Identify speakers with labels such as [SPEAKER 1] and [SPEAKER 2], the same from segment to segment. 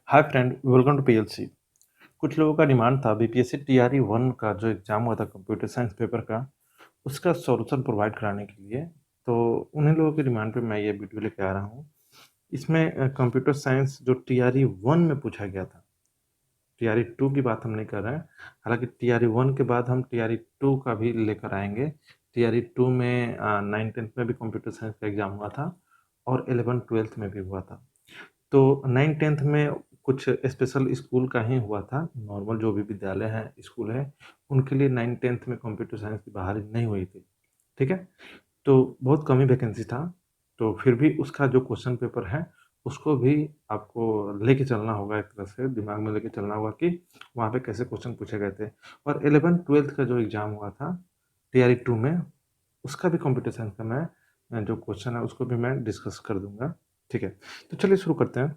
[SPEAKER 1] Hi friend, welcome to PLC. कुछ लोगों का डिमांड था बीपीएससी टीआरई 1 का जो एग्ज़ाम हुआ था कंप्यूटर साइंस पेपर का, उसका सॉल्यूशन प्रोवाइड कराने के लिए। तो उन्हीं लोगों की डिमांड पे मैं ये वीडियो लेके आ रहा हूँ। इसमें कंप्यूटर साइंस जो टीआरई 1 में पूछा गया था, टीआरई 2 की बात हम नहीं कर रहे हैं। हालांकि टीआरई 1 के बाद हम टीआरई 2 का भी लेकर आएंगे। टीआरई 2 में 9th-10th में भी कंप्यूटर साइंस का एग्ज़ाम हुआ था और 11th-12th में भी हुआ था। तो 9th-10th में कुछ स्पेशल स्कूल का ही हुआ था। नॉर्मल जो भी विद्यालय हैं, स्कूल है, उनके लिए 9th-10th में कंप्यूटर साइंस की बहाली नहीं हुई थी। ठीक है? तो बहुत कम ही वैकेंसी था। तो फिर भी उसका जो क्वेश्चन पेपर है, उसको भी आपको लेके चलना होगा, एक तरह से दिमाग में लेके चलना होगा कि वहाँ पे कैसे क्वेश्चन पूछे गए थे। और 11th-12th का जो एग्ज़ाम हुआ था टीआरई 2 में, उसका भी कंप्यूटर साइंस का मैं जो क्वेश्चन है उसको भी मैं डिस्कस कर दूँगा। ठीक है? तो चलिए शुरू करते हैं।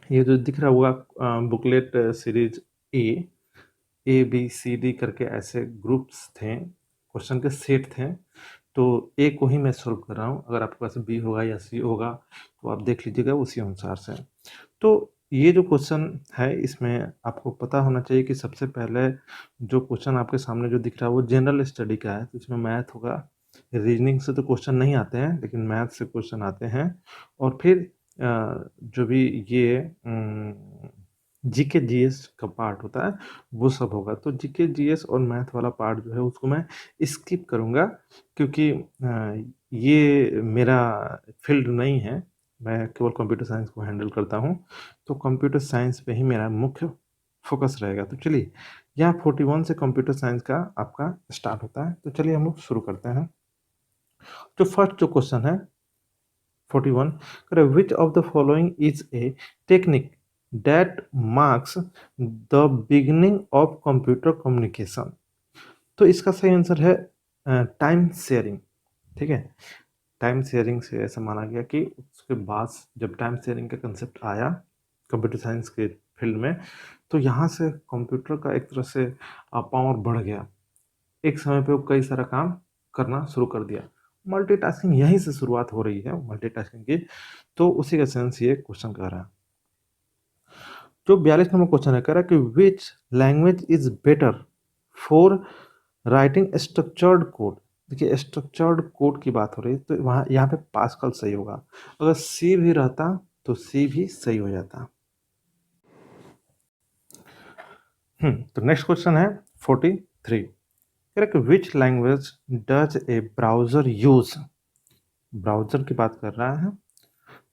[SPEAKER 1] ये जो दिख रहा होगा booklet series A B C D करके ऐसे ग्रुप्स थे, क्वेश्चन के सेट थे। तो ए को ही मैं सॉल्व कर रहा हूँ। अगर आपके पास बी होगा या सी होगा तो आप देख लीजिएगा उसी अनुसार से। तो ये जो क्वेश्चन है, इसमें आपको पता होना चाहिए कि सबसे पहले जो क्वेश्चन आपके सामने जो दिख रहा है वो जनरल स्टडी का है। तो इसमें मैथ होगा। रीजनिंग से तो क्वेश्चन नहीं आते हैं, लेकिन मैथ से क्वेश्चन आते हैं। और फिर जो भी ये जीके जीएस का पार्ट होता है वो सब होगा। तो जीके जीएस और मैथ वाला पार्ट जो है उसको मैं स्किप करूँगा, क्योंकि ये मेरा फील्ड नहीं है। मैं केवल कंप्यूटर साइंस को हैंडल करता हूँ। तो कंप्यूटर साइंस पे ही मेरा मुख्य फोकस रहेगा। तो चलिए, यहाँ 41 से कंप्यूटर साइंस का आपका स्टार्ट होता है। तो चलिए हम लोग शुरू करते हैं। जो फर्स्ट जो क्वेश्चन है 41, विच of the following is a technique that marks the beginning of computer communication. तो इसका सही आंसर है टाइम शेयरिंग। ठीक है? टाइम शेयरिंग से ऐसा माना गया कि उसके बाद जब टाइम शेयरिंग का कंसेप्ट आया कंप्यूटर साइंस के फील्ड में, तो यहाँ से कंप्यूटर का एक तरह से पावर बढ़ गया। एक समय पे वो कई सारा काम करना शुरू कर दिया। मल्टीटास्किंग यहीं से शुरुआत हो रही है मल्टीटास्किंग की। तो उसी का सेंस ये क्वेश्चन कर रहा है। जो 42 नंबर क्वेश्चन है, कह रहा है कि which language is better for writing structured code. देखिए, स्ट्रक्चर्ड कोड की बात हो रही है, तो वहाँ यहाँ पे पास्कल सही होगा। अगर सी भी रहता तो सी भी सही हो जाता। तो नेक्स्ट क्वेश्चन है 43। कह रहा है कि which language does a browser use. Browser की बात कर रहा है।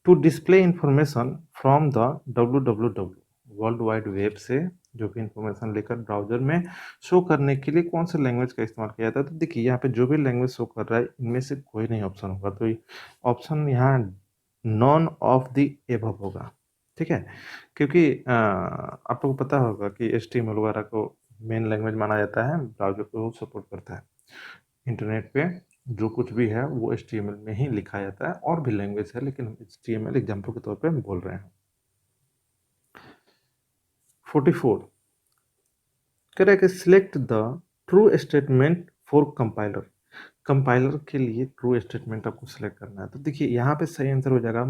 [SPEAKER 1] To display information from the www world wide web से जो भी इंफॉर्मेशन लेकर ब्राउजर में शो करने के लिए कौन सा लैंग्वेज का इस्तेमाल किया जाता है। तो देखिए, यहाँ पे जो भी लैंग्वेज शो कर रहा है इनमें से कोई नहीं ऑप्शन होगा। तो ऑप्शन यहाँ नॉन ऑफ द एबव होगा। ठीक है? क्योंकि आप लोग को पता होगा कि HTML वगैरह को मेन लैंग्वेज माना जाता है, ब्राउजर को सपोर्ट करता है। इंटरनेट पे जो कुछ भी है वो HTML में ही लिखा जाता है। और भी लैंग्वेज है, लेकिन हम HTML एग्जाम्पल के तौर पे हम बोल रहे हैं। 44 कह रहा है कि select the true statement for compiler. Compiler के लिए ट्रू स्टेटमेंट आपको सिलेक्ट करना है। तो देखिए, यहाँ पे सही आंसर हो जाएगा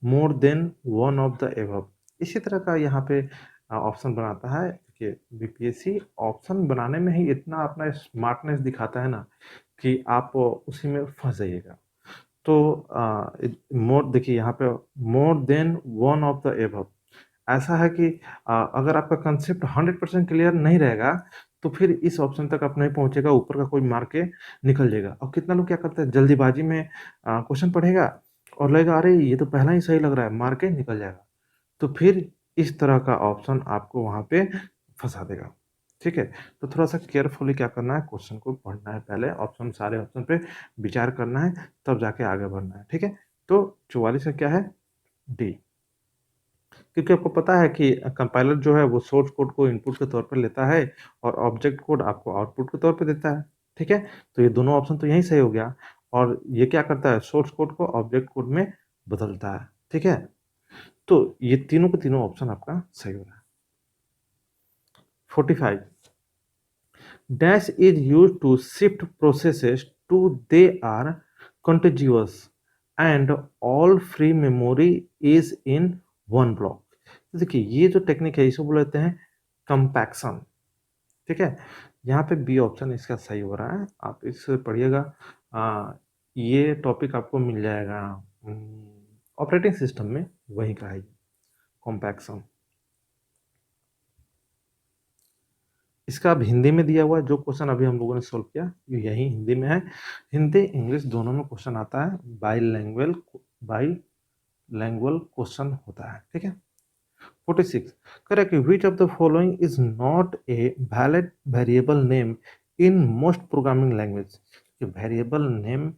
[SPEAKER 1] more than one of the above. इसी तरह का यहाँ पे ऑप्शन बनाता है। देखिए, बीपीएससी ऑप्शन बनाने में ही इतना अपना स्मार्टनेस दिखाता है ना कि आप उसी में फंस जाइएगा। तो मोर, देखिए यहाँ पे more than one of the above ऐसा है कि अगर आपका कंसेप्ट 100% क्लियर नहीं रहेगा तो फिर इस ऑप्शन तक आप नहीं पहुंचेगा, ऊपर का कोई मार के निकल जाएगा। और कितना लोग क्या करते हैं, जल्दीबाजी में क्वेश्चन पढ़ेगा और लगेगा अरे ये तो पहला ही सही लग रहा है, मार के निकल जाएगा। तो फिर इस तरह का ऑप्शन आपको वहाँ पे फंसा देगा। ठीक है? तो थोड़ा सा केयरफुली क्या करना है, क्वेश्चन को पढ़ना है, पहले ऑप्शन सारे ऑप्शन पे विचार करना है, तब जाके आगे बढ़ना है। ठीक है? तो 44 का क्या है, डी। क्योंकि आपको पता है कि कंपाइलर जो है वो सोर्स कोड को इनपुट के तौर पर लेता है और ऑब्जेक्ट कोड आपको आउटपुट के तौर पे देता है। ठीक है? तो ये दोनों ऑप्शन तो यहीं सही हो गया। और ये क्या करता है, सोर्स कोड को ऑब्जेक्ट कोड में बदलता है। ठीक है? तो ये तीनों के तीनों ऑप्शन आपका सही हो रहा है। 45 dash is used to shift processes to they are contiguous and all free memory is in one block. तो देखिए ये जो टेक्निक है इसको बोलते हैं कंपैक्शन। ठीक है, यहाँ पे बी ऑप्शन इसका सही हो रहा है, आप इससे पढ़िएगा। ये टॉपिक आपको मिल जाएगा ऑपरेटिंग सिस्टम में, वही का है कॉम्पैक्शन। इसका अब हिंदी में दिया हुआ है, जो क्वेश्चन अभी हम लोगों ने सोल्व किया ये यही हिंदी में है। हिंदी इंग्लिश दोनों में क्वेश्चन आता है, बाई लैंग्वेज क्वेश्चन होता है। ठीक है। 46 correct, which of the following is not a valid variable name in most programming language. Variable name,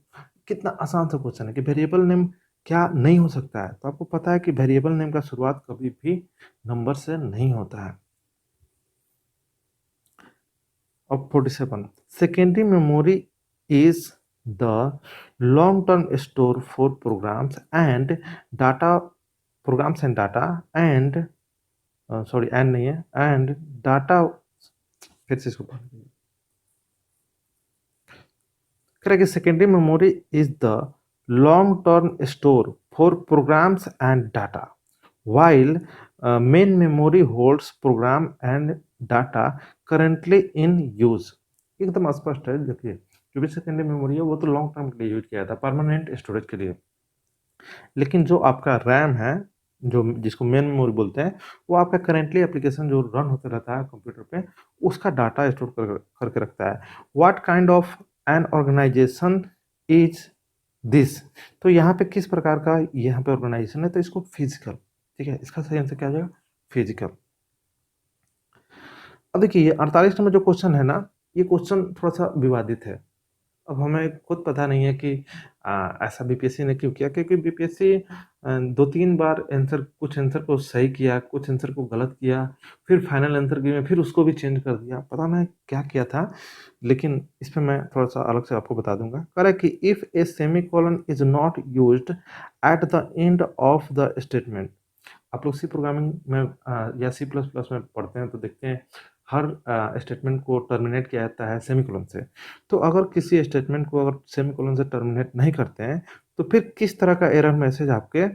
[SPEAKER 1] कितना आसान सा क्वेश्चन है कि वेरिएबल नेम क्या नहीं हो सकता है। तो आपको पता है कि वेरिएबल नेम का शुरुआत कभी भी नंबर से नहीं होता है। अब 47 secondary memory is the long term store for programs and data and sorry and नहीं है, एंड डाटा, फिर से इसको correct, secondary memory is the long term store for programs and data while main memory holds program and data currently in use। एकदम स्पष्ट है। देखिए जो भी सेकेंडरी मेमोरी है वो तो लॉन्ग टर्म के लिए यूज किया जाता है, परमानेंट स्टोरेज के लिए। लेकिन जो आपका रैम है, जो जिसको मेन मेमोरी बोलते हैं, वो आपका करेंटली एप्लीकेशन जो रन होता रहता है कंप्यूटर पे, उसका डाटा स्टोर करके रखता है। What kind of an organisation is this. तो यहाँ पे किस प्रकार का यहाँ पे ऑर्गेनाइजेशन है, तो इसको फिजिकल। ठीक है, इसका सही आंसर क्या आ जाएगा, फिजिकल। अब देखिए ये 48 नंबर जो क्वेश्चन है ना, ये क्वेश्चन थोड़ा सा विवादित है। अब हमें खुद पता नहीं है कि ऐसा बीपीएससी ने क्यों किया, क्योंकि बीपीएससी 2-3 बार कुछ आंसर को सही किया, कुछ आंसर को गलत किया, फिर फाइनल आंसर की में फिर उसको भी चेंज कर दिया, पता नहीं क्या किया था। लेकिन इस पे मैं थोड़ा सा अलग से आपको बता दूंगा। करेक्ट कि if A semicolon is not used at the end of the statement. आप लोग सी प्रोग्रामिंग में या सी प्लस प्लस में पढ़ते हैं तो देखते हैं हर स्टेटमेंट को टर्मिनेट किया जाता है सेमीकोलन से। तो अगर किसी स्टेटमेंट को अगर सेमीकोलन से टर्मिनेट नहीं करते हैं तो फिर किस तरह का एरर मैसेज आपके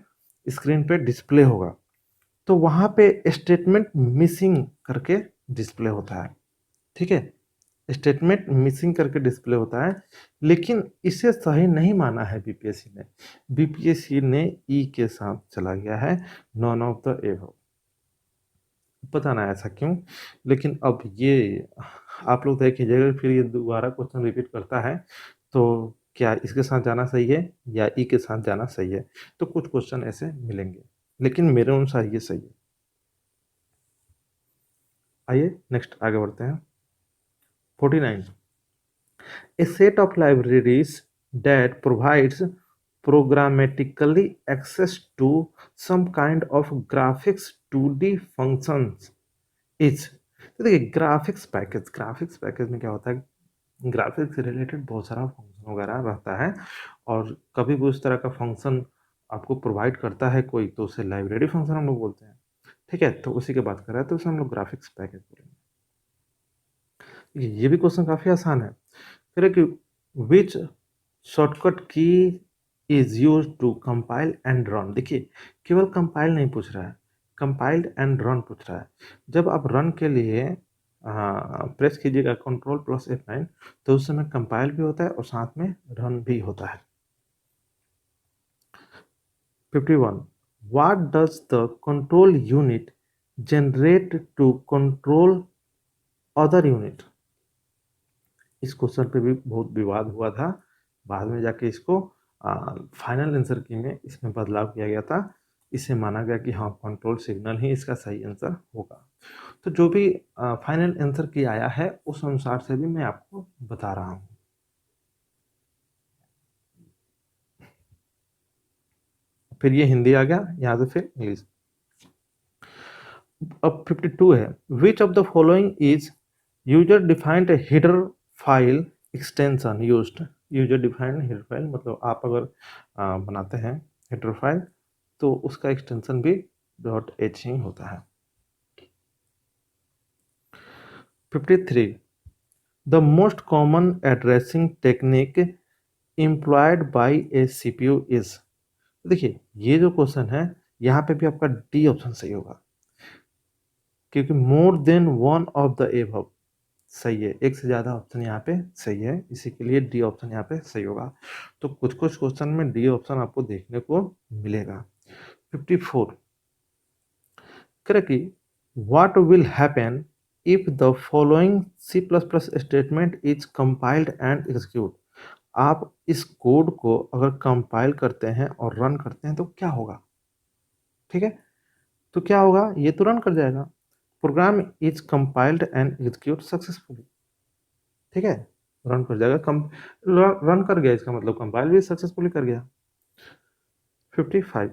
[SPEAKER 1] स्क्रीन पे डिस्प्ले होगा, तो वहां पे स्टेटमेंट मिसिंग करके डिस्प्ले होता है। ठीक है, स्टेटमेंट मिसिंग करके डिस्प्ले होता है, लेकिन इसे सही नहीं माना है बीपीएससी ने। बीपीएससी ने ई के साथ चला गया है, नॉन ऑफ द एबव। पता ना ऐसा क्यों, लेकिन अब ये आप लोग देख लीजिएगा, फिर ये दोबारा क्वेश्चन रिपीट करता है तो क्या इसके साथ जाना सही है या ई के साथ जाना सही है। तो कुछ क्वेश्चन ऐसे मिलेंगे, लेकिन मेरे अनुसार ये सही है। आइए नेक्स्ट आगे बढ़ते हैं। 49 a set of libraries that provides programmatically access to some kind of graphics 2D functions is। तो देखिए ग्राफिक्स पैकेज में क्या होता है, ग्राफिक्स से रिलेटेड बहुत सारा फंक्शन वगैरह रहता है, और कभी भी उस तरह का फंक्शन आपको प्रोवाइड करता है कोई, तो उसे लाइब्रेरी फंक्शन हम लोग बोलते हैं। ठीक है, तो उसी की बात कर रहे हैं, तो उसे हम लोग ग्राफिक्स पैकेज बोलेंगे। ये भी क्वेश्चन काफी आसान है। फिर कि which shortcut key is use to compile and run. देखिए केवल कंपाइल नहीं पूछ रहा है, कंपाइल्ड एंड रन पूछ रहा है। जब आप रन के लिए प्रेस कीजिएगा कंट्रोल प्लस F9, तो उस समय कंपाइल भी होता है और साथ में रन भी होता है। 51 what does the control unit generate to control other unit. इस क्वेश्चन पे भी बहुत विवाद हुआ था, बाद में जाके इसको फाइनल आंसर की में इसमें बदलाव किया गया था। इसे माना गया कि हाँ कंट्रोल सिग्नल ही इसका सही आंसर होगा। तो जो भी फाइनल आंसर की आया है उस अनुसार से भी मैं आपको बता रहा हूँ। फिर ये हिंदी आ गया, यहाँ से फिर इंग्लिश। अब 52 है, विच of the following is user defined header file extension used. User defined header file मतलब आप अगर बनाते हैं हेडर फाइल तो उसका एक्सटेंशन भी .h ही होता है। 53 the most common addressing technique employed by A CPU is. देखिए ये जो क्वेश्चन है यहाँ पे भी आपका डी ऑप्शन सही होगा, क्योंकि more than one of the above सही है, एक से ज़्यादा ऑप्शन यहाँ पे सही है, इसी के लिए डी ऑप्शन यहाँ पे सही होगा। तो कुछ कुछ क्वेश्चन में डी ऑप्शन आपको देखने को मिलेगा। 54 correctly, what will happen if the following C plus plus statement is compiled and execute. आप इस कोड को अगर कंपाइल करते हैं और रन करते हैं तो क्या होगा, ठीक है, तो क्या होगा, ये तो रन कर जाएगा, program is compiled and execute successfully, ठीक है, रन कर जाएगा, रन कर गया, इसका मतलब कंपाइल भी सक्सेसफुली कर गया। 55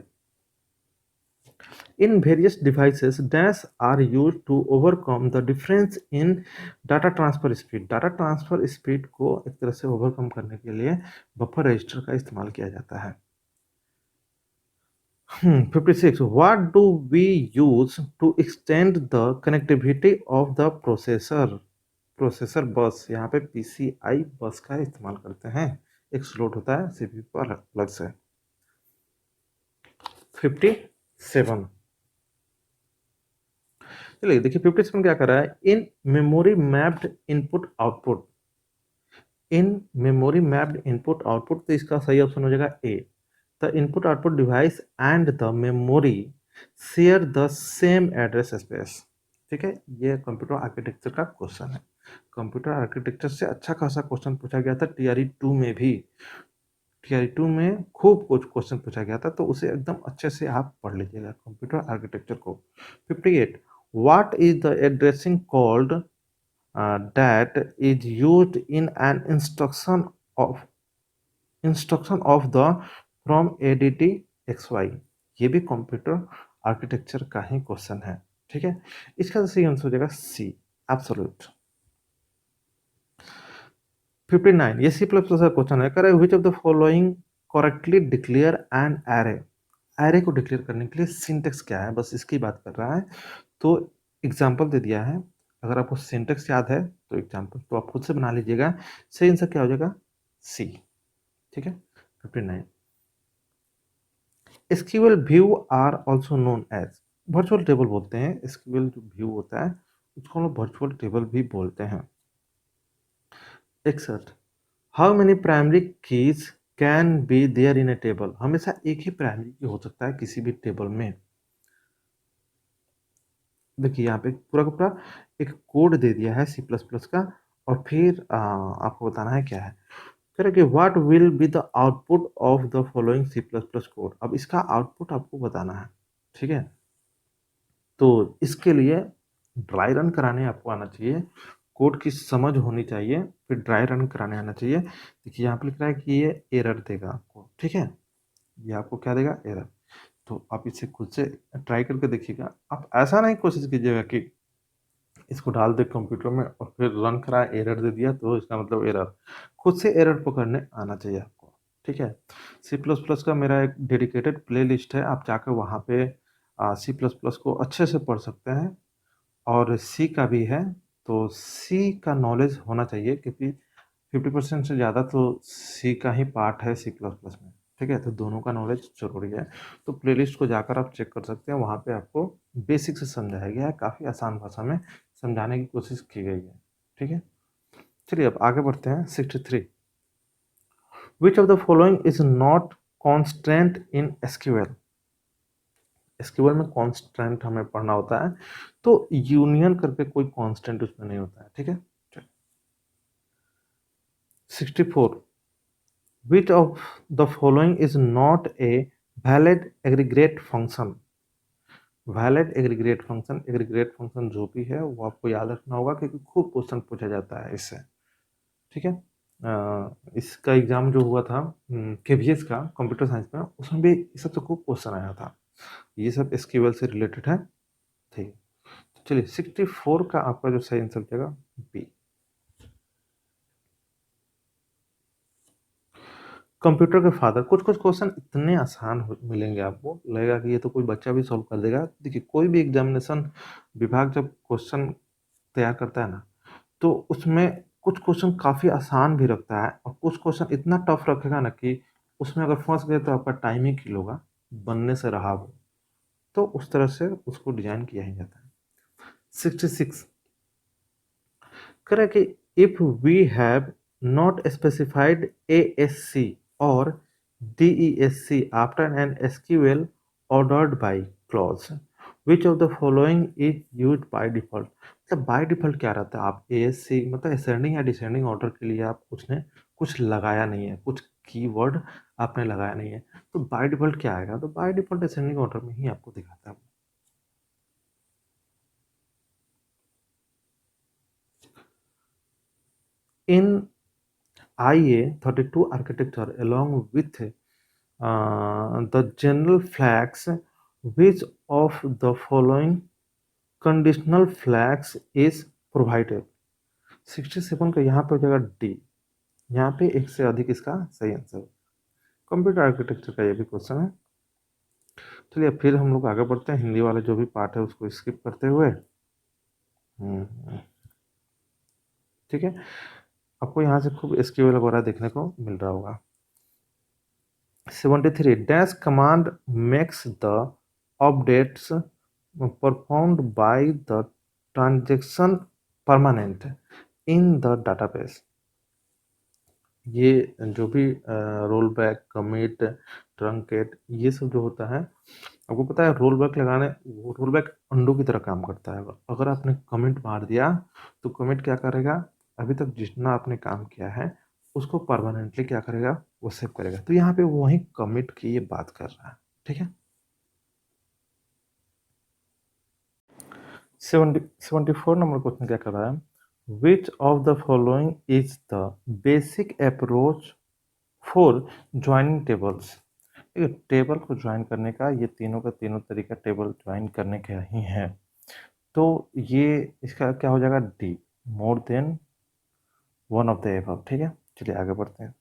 [SPEAKER 1] in various devices dash are used to overcome the difference in data transfer speed। Data transfer speed को एक तरह से ओवरकम करने के लिए बफर रजिस्टर का इस्तेमाल किया जाता है। 56 what do we use to extend the connectivity of the processor बस। यहाँ पे PCI बस का इस्तेमाल करते हैं, एक स्लॉट होता है CPU पर अलग से। 57 चलिए देखिए 57 क्या कर रहा है, in memory mapped input output, in memory mapped input output, तो इसका सही ऑप्शन हो जाएगा A, the input output device and the memory share the same address space, ठीक है, ये कंप्यूटर आर्किटेक्चर का क्वेश्चन है। कंप्यूटर आर्किटेक्चर से अच्छा खासा क्वेश्चन पूछा गया था TRE 2 में भी, TRE 2 में खूब कुछ क्वेश्चन पूछा गया था, तो उसे एकदम अच्छे से आप पढ़ लीजिएगा कंप्यूटर आर्किटेक्चर को। 58 what is the addressing called that is used in an instruction of the from ADT XY। ये भी कंप्यूटर आर्किटेक्चर का ही क्वेश्चन है, ठीक है, इसका सही आंसर हो जाएगा सी, एब्सोल्यूट। 59 ये सी प्लस प्लस का क्वेश्चन है, करें विच of the following correctly declare an array. Array को डिक्लेयर करने के लिए सिंटेक्स क्या है, बस इसकी बात कर रहा है, तो एग्जाम्पल दे दिया है, अगर आपको सिंटेक्स याद है तो एग्जाम्पल तो आप खुद से बना लीजिएगा, सही आंसर क्या हो जाएगा सी, ठीक है। 59 SQL view are also known as, virtual table बोलते हैं, एसक्यूएल जो व्यू होता है उसको हम लोग वर्चुअल टेबल भी बोलते हैं। 61 how many primary keys can be there in a table, हमेशा एक ही प्राइमरी की हो सकता है किसी भी टेबल में। देखिए यहाँ पे पूरा का पूरा एक कोड दे दिया है सी प्लस प्लस का, और फिर आपको बताना है क्या है, कह रहे कि what will be the output of the following C plus plus code. अब इसका आउटपुट आपको बताना है, ठीक है, तो इसके लिए ड्राई रन कराने आपको आना चाहिए, कोड की समझ होनी चाहिए, फिर ड्राई रन कराने आना चाहिए। देखिए यहाँ पे लिख रहा है कि ये एरर देगा आपको, ठीक है, ये आपको क्या देगा, एरर, तो आप इसे खुद से ट्राई करके देखिएगा। आप ऐसा नहीं कोशिश कीजिएगा कि इसको डाल दे कंप्यूटर में और फिर रन करा एरर दे दिया तो इसका मतलब एरर, खुद से एरर पकड़ने आना चाहिए आपको, ठीक है। सी प्लस प्लस का मेरा एक डेडिकेटेड प्ले लिस्ट है, आप जाकर वहाँ पे सी प्लस प्लस को अच्छे से पढ़ सकते हैं, और सी का भी है, तो सी का नॉलेज होना चाहिए, क्योंकि 50% से ज़्यादा तो सी का ही पार्ट है सी प्लस प्लस में, ठीक है, तो दोनों का नॉलेज जरूरी है। तो प्लेलिस्ट को जाकर आप चेक कर सकते हैं, वहाँ पे आपको बेसिक से समझाया गया है, काफ़ी आसान भाषा में समझाने की कोशिश की गई है, ठीक है। चलिए अब आगे बढ़ते हैं। 63 विच of the following is not constant in SQL. SQL में कॉन्स्टेंट हमें पढ़ना होता है, तो यूनियन करके कोई कॉन्स्टेंट उसमें नहीं होता है, ठीक है। 64 which of the following is not a valid aggregate function। Valid aggregate function, aggregate function जो भी है वो आपको याद रखना होगा, क्योंकि खूब क्वेश्चन पूछा जाता है इससे, ठीक है। इसका एग्जाम जो हुआ था KVS का कंप्यूटर साइंस में, उसमें भी इस सबसे खूब क्वेश्चन आया था, ये सब एसक्यूएल से रिलेटेड है, ठीक है। तो चलिए 64 का आपका जो सही आंसर जाएगा बी। कंप्यूटर के फादर, कुछ कुछ क्वेश्चन इतने आसान मिलेंगे आपको, लगेगा कि ये तो कोई बच्चा भी सॉल्व कर देगा। देखिए कोई भी एग्जामिनेशन विभाग जब क्वेश्चन तैयार करता है ना, तो उसमें कुछ क्वेश्चन काफ़ी आसान भी रखता है, और कुछ क्वेश्चन इतना टफ रखेगा ना कि उसमें अगर फंस गए तो आपका टाइम ही किल होगा, बनने से रहा वो। तो उस तरह से उसको डिजाइन किया ही जाता है। 66 करें कि if we have not specified ASC और DESC after an SQL ordered by clause which of the following is used by default। मतलब बाय डिफॉल्ट क्या रहता है, आप ASC मतलब असेंडिंग या डिसेंडिंग ऑर्डर के लिए आप उसने कुछ लगाया नहीं है, कुछ कीवर्ड आपने लगाया नहीं है, तो बाय डिफॉल्ट क्या आएगा, तो बाय डिफॉल्ट असेंडिंग ऑर्डर में ही आपको दिखाता है। इन IA32 architecture along with the general flags, which of the following conditional flags is provided। 67 का यहाँ पे हो जाएगा डी, यहाँ पे एक से अधिक इसका सही आंसर। कंप्यूटर आर्किटेक्चर का ये भी क्वेश्चन है। चलिए फिर हम लोग आगे बढ़ते हैं, हिंदी वाले जो भी पार्ट है उसको स्किप करते हुए। ठीक है, आपको यहाँ से खूब SQL वगैरह देखने को मिल रहा होगा। 73 dash command makes the updates performed by the transaction permanent in the database। ये जो भी रोल बैक, कमिट, ट्रंकेट, ये सब जो होता है, आपको पता है रोल बैक लगाने, रोल बैक अंडू की तरह काम करता है। अगर आपने कमिट मार दिया तो कमिट क्या करेगा, अभी तक जितना आपने काम किया है उसको परमानेंटली क्या करेगा, वो सेव करेगा। तो यहाँ पे वही कमिट की ये बात कर रहा है। ठीक है, 74 नंबर क्वेश्चन क्या कर रहा है, विच of the following is the basic approach for joining tables. Table को ज्वाइन करने का ये तीनों का तीनों तरीका टेबल ज्वाइन करने का ही है। तो ये इसका क्या हो जाएगा, D, more than one of the above. ठीक है, चलिए आगे बढ़ते हैं।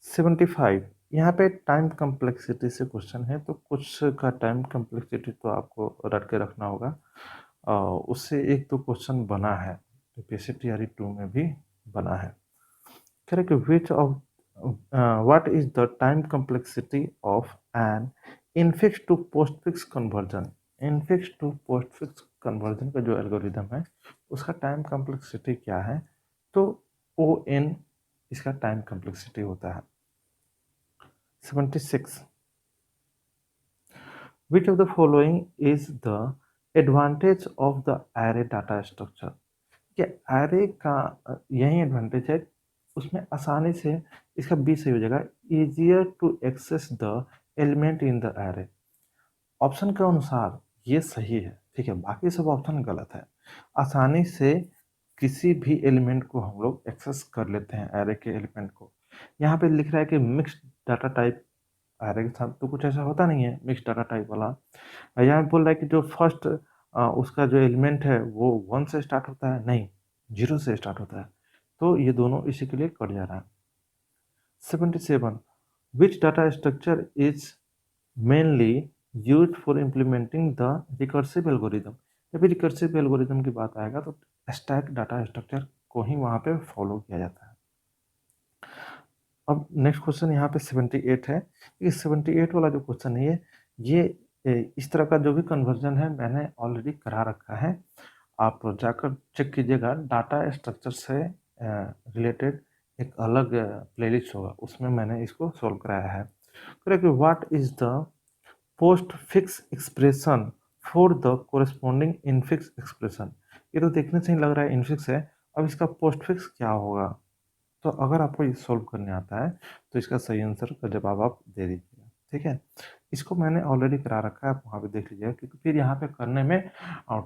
[SPEAKER 1] 75 यहाँ पे टाइम कम्प्लेक्सिटी से क्वेश्चन है, तो कुछ का टाइम कम्प्लेक्सिटी तो आपको रट के रखना होगा। उससे एक तो क्वेश्चन बना है, तो PCTRE 2 में भी बना है। कह रहे कि which of what is the time complexity of an infix to postfix conversion. Infix to postfix conversion का जो एल्गोरिदम है उसका टाइम कम्प्लेक्सिटी क्या है, तो ON इसका टाइम कम्प्लेक्सिटी होता है। 76 which of the following is the advantage of the array data structure। कि एरे का यही एडवांटेज है, उसमें आसानी से इसका बी सही हो जाएगा, easier to access the element in the array. Option के अनुसार ये सही है, ठीक है, बाकी सब ऑप्शन गलत है। आसानी से किसी भी एलिमेंट को हम लोग एक्सेस कर लेते हैं, एरे के एलिमेंट को। यहाँ पे लिख रहा है कि मिक्स्ड डाटा टाइप, एरे के साथ तो कुछ ऐसा होता नहीं है मिक्स्ड डाटा टाइप वाला। यहाँ बोल रहा है कि जो फर्स्ट उसका जो एलिमेंट है वो 1 से स्टार्ट होता है, नहीं 0 से स्टार्ट होता है, तो ये दोनों इसी के लिए कट जा रहा है। 77 which data structure is mainly used for implementing the recursive algorithm. जब भी रिकर्सिव एल्गोरिदम की बात आएगा तो स्टैक डाटा स्ट्रक्चर को ही वहाँ पे फॉलो किया जाता है। अब नेक्स्ट क्वेश्चन यहाँ पे 78 है। ये 78 वाला जो क्वेश्चन है ये इस तरह का जो भी कन्वर्जन है मैंने ऑलरेडी करा रखा है, आप जाकर चेक कीजिएगा। डाटा स्ट्रक्चर से रिलेटेड एक अलग प्लेलिस्ट होगा, उसमें मैंने इसको सॉल्व कराया है। Correct, what is the post fix expression for the corresponding infix expression. ये तो देखने से ही लग रहा है इनफिक्स है, अब इसका पोस्ट फिक्स क्या होगा। तो अगर आपको ये सॉल्व करने आता है तो इसका सही आंसर का जवाब आप दे दीजिएगा। ठीक है, इसको मैंने ऑलरेडी करा रखा है, आप वहाँ पे देख लीजिएगा, क्योंकि फिर यहाँ पे करने में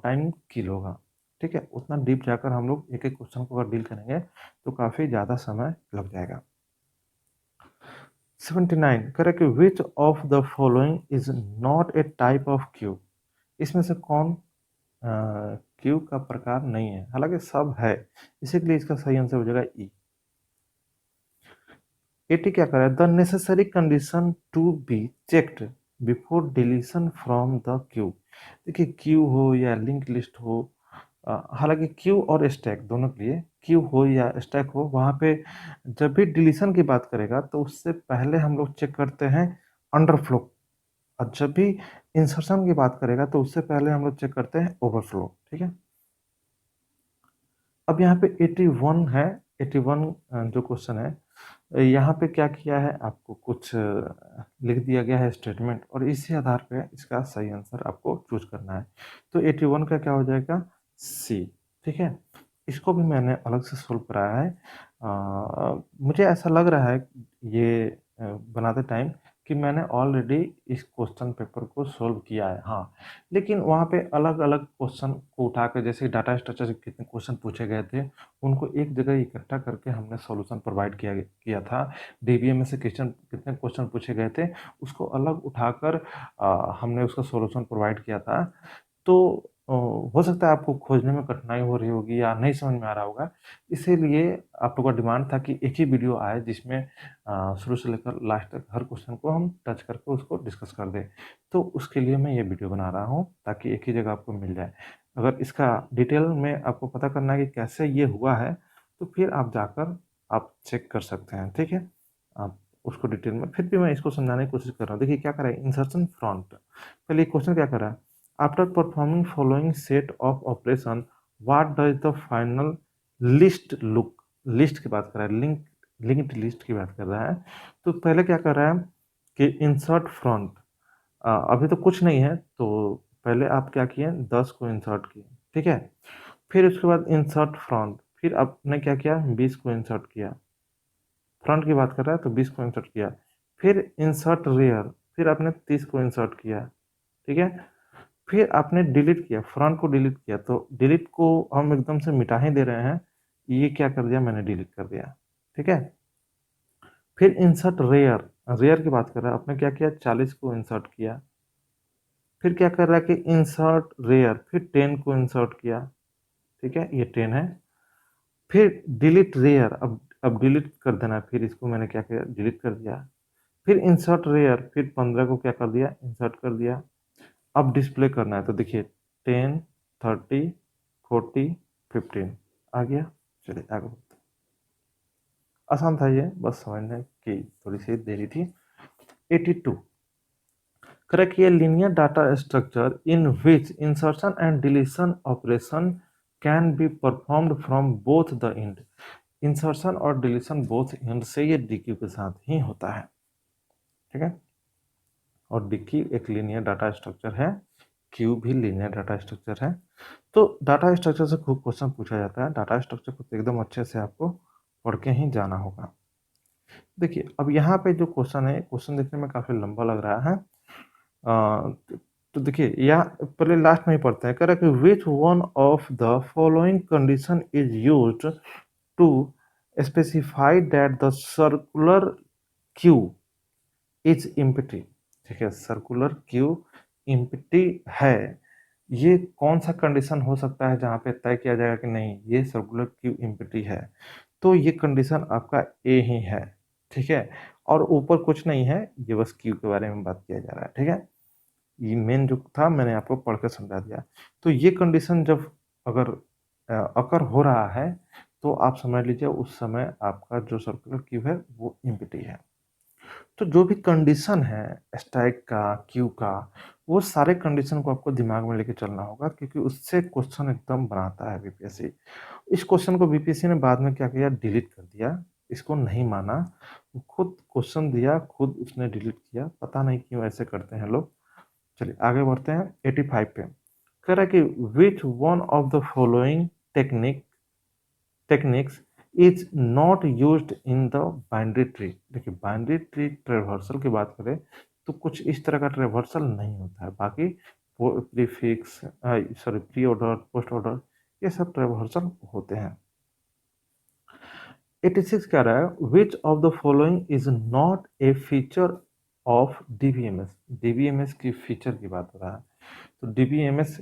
[SPEAKER 1] टाइम किल होगा। ठीक है, उतना डीप जाकर हम लोग एक एक क्वेश्चन को अगर डील करेंगे तो काफ़ी ज़्यादा समय लग जाएगा। 79 correct, which of the following is not a type of Q. इसमें से कौन क्यू का प्रकार नहीं है, हालांकि सब है, इसी के लिए इसका सही आंसर हो जाएगा ई। 80 क्या कर रहा है, the necessary condition to be checked before deletion from the queue. देखिए क्यू हो या लिंक लिस्ट हो, हालांकि क्यू और स्टैक दोनों के लिए, क्यू हो या स्टैक हो, वहाँ पे जब भी डिलीशन की बात करेगा तो उससे पहले हम लोग चेक करते हैं अंडरफ्लो, और जब भी इंसर्शन की बात करेगा तो उससे पहले हम लोग चेक करते हैं ओवरफ्लो, ठीक है। अब यहाँ पे 81 है, 81 जो क्वेश्चन है, यहाँ पे क्या किया है, आपको कुछ लिख दिया गया है स्टेटमेंट, और इसी आधार पे इसका सही आंसर आपको चूज करना है। तो 81 का क्या हो जाएगा, सी, ठीक है। इसको भी मैंने अलग से सोल्व कराया है। मुझे ऐसा लग रहा है ये बनाते टाइम कि मैंने ऑलरेडी इस क्वेश्चन पेपर को सोल्व किया है, हाँ। लेकिन वहाँ पे अलग अलग क्वेश्चन को उठा कर, जैसे डाटा स्ट्रक्चर से कितने क्वेश्चन पूछे गए थे, उनको एक जगह इकट्ठा करके हमने सॉल्यूशन प्रोवाइड किया था। डीबीएम में से कितने क्वेश्चन पूछे गए थे, उसको अलग उठाकर हमने उसका सॉल्यूशन प्रोवाइड किया था। तो हो सकता है आपको खोजने में कठिनाई हो रही होगी या नहीं समझ में आ रहा होगा, इसीलिए आप लोगों का डिमांड था कि एक ही वीडियो आए जिसमें शुरू से लेकर लास्ट तक हर क्वेश्चन को हम टच करके उसको डिस्कस कर दें। तो उसके लिए मैं ये वीडियो बना रहा हूँ ताकि एक ही जगह आपको मिल जाए। अगर इसका डिटेल में आपको पता करना है कि कैसे ये हुआ है, तो फिर आप जाकर आप चेक कर सकते हैं, ठीक है। आप उसको डिटेल में, फिर भी मैं इसको समझाने की कोशिश कर रहा हूँ। देखिए क्या करा है, इंसर्शन फ्रंट, पहले क्वेश्चन क्या करा है, after performing following set of operation what does the final list look, list की बात कर रहा है, लिंक्ड लिस्ट की बात कर रहा है। तो पहले क्या कर रहा है कि इंसर्ट फ्रंट, अभी तो कुछ नहीं है, तो पहले आप क्या किए, 10 को इंसर्ट किए, ठीक है। फिर उसके बाद इंसर्ट फ्रंट, फिर आपने क्या किया, 20 को इंसर्ट किया, फ्रंट की बात कर रहा है तो 20 को इंसर्ट किया। फिर इंसर्ट रेयर, फिर आपने 30 को इंसर्ट किया, ठीक है। फिर आपने डिलीट किया, फ्रंट को डिलीट किया, तो डिलीट को हम एकदम से मिटा ही दे रहे हैं, ये क्या कर दिया, मैंने डिलीट कर दिया, ठीक है। फिर इंसर्ट रेयर, रेयर की बात कर रहा है, आपने क्या किया, 40 को इंसर्ट किया। फिर क्या कर रहा है कि इंसर्ट रेयर, फिर 10 को इंसर्ट किया, ठीक है, ये 10 है। फिर डिलीट रेयर, अब डिलीट कर देना है, फिर इसको मैंने क्या किया, डिलीट कर दिया। फिर इंसर्ट रेयर, फिर 15 को क्या कर दिया, इंसर्ट कर दिया। अब डिस्प्ले करना है, तो देखिए 10, 30, 40, 15 आ गया। चलिए आगे बढ़ते हैं। आसान था ये, बस समझने की थोड़ी सी देरी थी। 82, correct a linear data structure in which insertion and deletion operation can be performed from both the end। Insertion और डिलीशन बोथ एंड से ये डिक्यू के साथ ही होता है, ठीक है। और डिक्यू एक लीनियर डाटा स्ट्रक्चर है, क्यू भी लीनियर डाटा स्ट्रक्चर है। तो डाटा स्ट्रक्चर से खूब क्वेश्चन पूछा जाता है, डाटा स्ट्रक्चर को तो एकदम अच्छे से आपको पढ़ के ही जाना होगा। देखिए अब यहाँ पे जो क्वेश्चन है, क्वेश्चन देखने में काफ़ी लंबा लग रहा है। तो देखिए यहाँ पहले लास्ट में ही पढ़ते हैं, कह रहा है कि which one of the following condition is used to specify that the circular queue is empty, ठीक है, सर्कुलर क्यू इम्पटी है। ये कौन सा कंडीशन हो सकता है जहाँ पे तय किया जाएगा कि नहीं ये सर्कुलर क्यू इम्पटी है, तो ये कंडीशन आपका ए ही है, ठीक है। और ऊपर कुछ नहीं है, ये बस क्यू के बारे में बात किया जा रहा है, ठीक है। ये मेन जो था मैंने आपको पढ़ के समझा दिया। तो ये कंडीशन जब अगर अकर हो रहा है, तो आप समझ लीजिए उस समय आपका जो सर्कुलर क्यू है वो इम्पटी है। तो जो भी कंडीशन है स्टैक का, क्यू का, वो सारे कंडीशन को आपको दिमाग में लेके चलना होगा, क्योंकि उससे क्वेश्चन एकदम बनाता है बीपीएससी। इस क्वेश्चन को बीपीएससी ने बाद में क्या किया, डिलीट कर दिया, इसको नहीं माना, खुद क्वेश्चन दिया, खुद उसने डिलीट किया, पता नहीं क्यों ऐसे करते हैं लोग। चलिए आगे बढ़ते हैं 85 पे। कह रहा है कि which one of the following techniques is not used in the binary tree. देखिए बाइनरी ट्री ट्रेवर्सल की बात करें तो कुछ इस तरह का ट्रेवर्सल नहीं होता है, बाकी prefix, sorry, pre order, post order, ये सब ट्रेवर्सल होते हैं। 86 कह रहा है विच of the following is not a feature of DBMS. DBMS की फीचर की बात हो रहा है। तो डीबीएमएस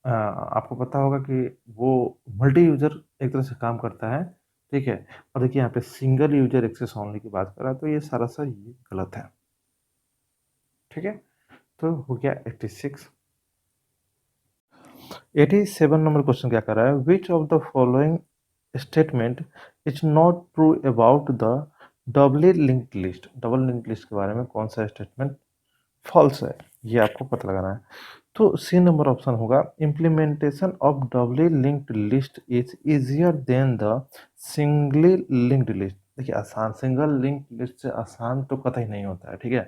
[SPEAKER 1] आपको पता होगा कि वो मल्टी यूजर एक तरह से काम करता है, ठीक है। और देखिए यहाँ पे सिंगल यूजर एक्सेस ओनली की बात कर रहा है, तो ये सारा सा ये गलत है, ठीक है। तो हो गया 86। 87 नंबर क्वेश्चन क्या कर रहा है, विच of the following statement is not true about the double linked list. Double linked list के बारे में कौन सा स्टेटमेंट फॉल्स है। ये आपको पता लगाना है। तो सी नंबर ऑप्शन होगा, implementation of doubly linked list is easier than the singly linked list. देखिए आसान, सिंगल लिंक लिस्ट से आसान तो कतई नहीं होता है, ठीक है।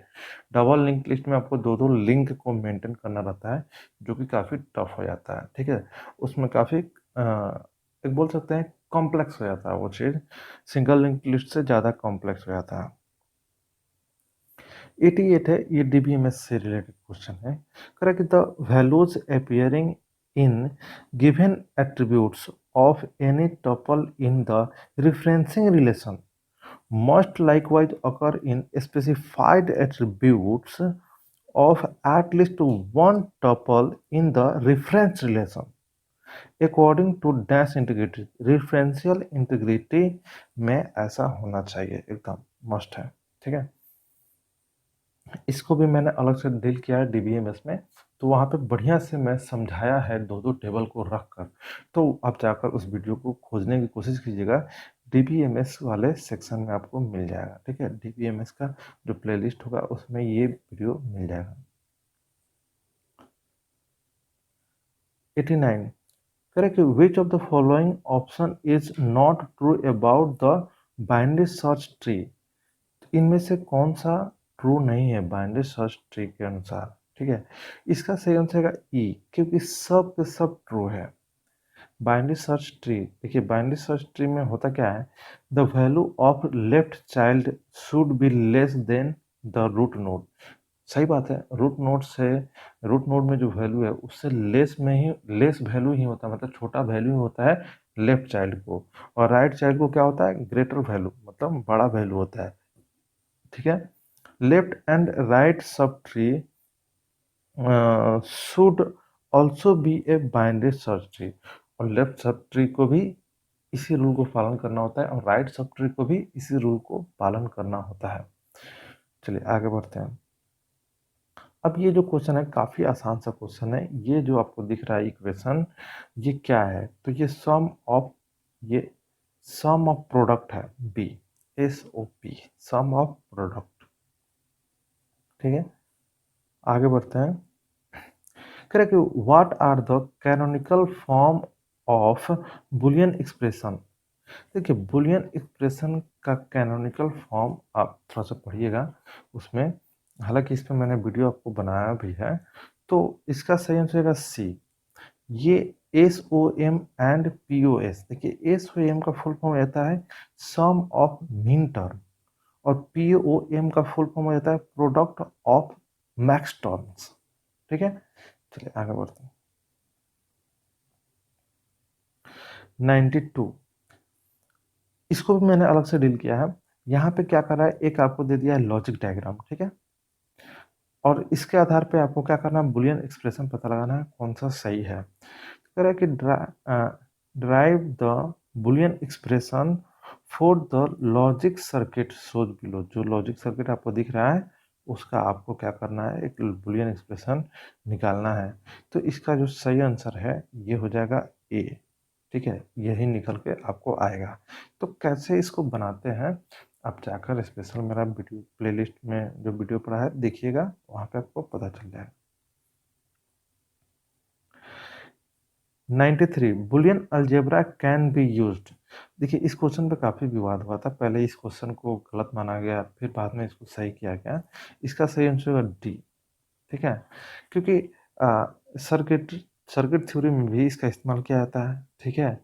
[SPEAKER 1] डबल लिंक लिस्ट में आपको दो दो लिंक को मेंटेन करना रहता है, जो कि काफ़ी टफ हो जाता है, ठीक है। उसमें काफ़ी एक बोल सकते हैं कॉम्प्लेक्स हो जाता है वो चीज़, सिंगल लिंक लिस्ट से ज़्यादा कॉम्प्लेक्स हो जाता है। 88 है, ये डीबीएमएस से रिलेटेड क्वेश्चन है। Correct the values appearing in given attributes of any tuple in the referencing relation must likewise occur in specified attributes of at least one tuple in the reference relation according to dash integrity। referential integrity में ऐसा होना चाहिए, एकदम must है, ठीक है। इसको भी मैंने अलग से डील किया है डीबीएमएस में, तो वहाँ पे बढ़िया से मैं समझाया है दो दो टेबल को रख कर। तो आप जाकर उस वीडियो को खोजने की कोशिश कीजिएगा, डीबीएमएस वाले सेक्शन में आपको मिल जाएगा, ठीक है। डीबीएमएस का जो प्लेलिस्ट होगा उसमें ये वीडियो मिल जाएगा। 89, correct, which of the following option is not true about the binary search tree. इनमें से कौन सा ट्रू नहीं है बाइनरी सर्च ट्री के अनुसार, ठीक है। इसका सही आंसर है ई, क्योंकि सब के सब ट्रू है। बाइनरी सर्च ट्री, देखिए बाइनरी सर्च ट्री में होता क्या है, the value of left child should be less than the root node. सही बात है, रूट नोड से, रूट नोड में जो वैल्यू है उससे लेस में ही, लेस वैल्यू ही होता है, मतलब छोटा वैल्यू ही होता है लेफ्ट चाइल्ड को, और राइट चाइल्ड को क्या होता है, ग्रेटर वैल्यू, मतलब बड़ा वैल्यू होता है, ठीक है। Left and right sub tree should also be a binary search tree, और लेफ्ट सब ट्री को भी इसी रूल को पालन करना होता है, और राइट सब ट्री को भी इसी रूल को पालन करना होता है। चलिए आगे बढ़ते हैं। अब ये जो क्वेश्चन है काफ़ी आसान सा क्वेश्चन है। ये जो आपको दिख रहा है इक्वेशन, ये क्या है, तो ये सम ऑफ, ये सम ऑफ प्रोडक्ट है, B S O P, sum of product, ठीक है। आगे बढ़ते हैं। Correct, what are the canonical form of Boolean expression. देखिए बुलियन एक्सप्रेशन का कैनोनिकल फॉर्म आप थोड़ा सा पढ़िएगा उसमें, हालांकि इस पर मैंने वीडियो आपको बनाया भी है। तो इसका सही आंसर है सी, ये S O M and P O S. देखिए एस ओ एम का फुल फॉर्म रहता है सम ऑफ मीन टर्म, और पी ओ एम का फुल फॉर्म रहता है प्रोडक्ट ऑफ मैक्स टर्म्स, ठीक है। चलिए आगे बढ़ते हैं। 92, इसको भी मैंने अलग से डील किया है। यहाँ पे क्या कर रहा है, एक आपको दे दिया है लॉजिक डायग्राम, ठीक है, और इसके आधार पे आपको क्या करना है, बुलियन एक्सप्रेशन पता लगाना है कौन सा सही है। कह रहा है कि drive the Boolean expression for the logic circuit shows below. जो लॉजिक सर्किट आपको दिख रहा है उसका आपको क्या करना है, एक बुलियन एक्सप्रेशन निकालना है। तो इसका जो सही आंसर है ये हो जाएगा ए, ठीक है, यही निकल के आपको आएगा। तो कैसे इसको बनाते हैं, आप जाकर स्पेशल मेरा वीडियो प्लेलिस्ट में जो वीडियो पड़ा है देखिएगा, वहाँ पे आपको पता चल जाएगा। 93, Boolean algebra can be used. देखिए इस क्वेश्चन पे काफ़ी विवाद हुआ था, पहले इस क्वेश्चन को गलत माना गया, फिर बाद में इसको सही किया गया। इसका सही आंसर होगा डी, ठीक है, क्योंकि सर्किट सर्किट थ्योरी में भी इसका इस्तेमाल किया जाता है, ठीक है।